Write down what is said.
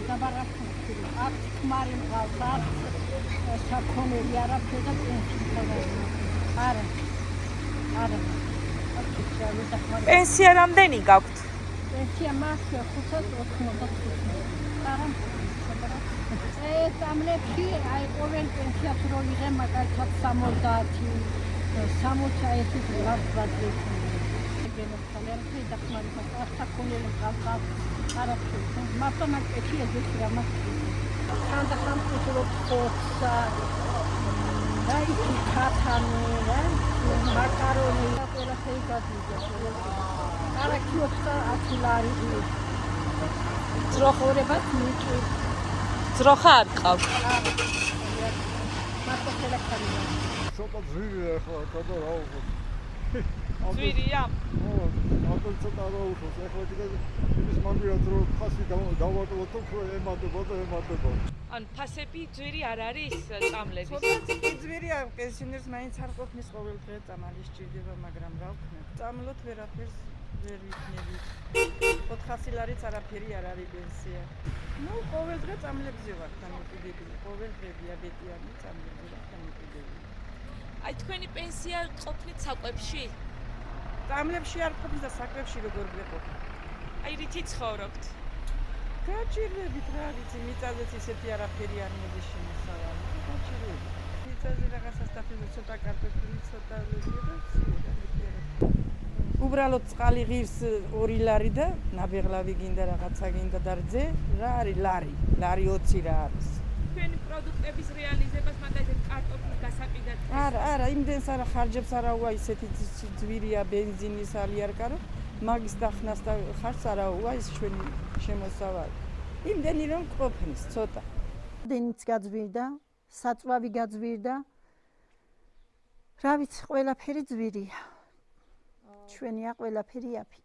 დაბარაკული. აქ თმარი მყავს, აქ საქონელი არაფერი და პენსია. არა. პენსია რამდენი გაქვთ? პენსია მაქვს 595. არა. წამლებში აი ყოველ პენსიას რო იღე მაგალითად 70 ეს ლარბადრი. გენოცხალერფი და ხმარება საქონელი მყავს. არაფერი. მარტო მაგეთი ეს რამაც. ხანდახან ფუტუროფსა დაიქი ქათანი რა მაკარონი და ყველაფერი გაგვიძახა. არა კიოცხა 10 ლარი. ძროხორებად მიწვი. ძროხა არ ყავს. მარტო ხელახანია. ცოტა ძვირია ხო კადო რა უყო. ძვირია? აბა ცოტა რა უყო. ახლა კიდე იმის მაგია დრო ფასი დავაკლებოთ თუ ემატება. ან ფასები ძვირი არ არის წამლების? ცოტა კი ძვირია, პენსიონერს მაინც არ ყოფნის ყოველ დღე წამალი სჭირდება, მაგრამ რა ვქნათ. წამლოთ ვერაფერს ვერ ვიქნებით. 400 ლარიც არაფერი არ არის პენსია. ნუ ყოველ დღე წამლებზე ვარ დამოკიდებული. ყოველ დღე დიაბეტიანი წამლებზე ვარ დამოკიდებული. აი თქვენი პენსია ყოფნით საკვებში? წამლებში არ ყოფნის და საკვებში როგორ ვეყოფ? აი რითი ცხოვრობთ? გაჭირვებით რა ვიცი, მიწაზეც ისეთი არაფერი არ მოდის შემოსავალი. გაჭირვებით. მიწაზე რაღაცას დაფიზე ცოტა კარტოფილი, ცოტა ლოჯია და ცირა მიწერა. უბრალოდ წყალი ღირს 2 ლარი და ნაბეღლავი გინდა რაღაცა გინდა და რძე რა არის ლარი 20 რა არის. თქვენი პროდუქტების რეალიზებას მაგალითად კარტოფილის გასაყიდად არა, იმდენს არა ხარჯებს არა უა ისეთი ძვირია ბენზინის ალიარკა რომ მაგის დახნას და ხარჯს არა უა ის ჩვენი შემოსავალი. იმდენი რომ ყოფნის ცოტა. დენიც გაძვირდა, საწვავი გაძვირდა. რა ვიცი, ყველაფერი ძვირია. ჩვენია ყველაფერი აფი.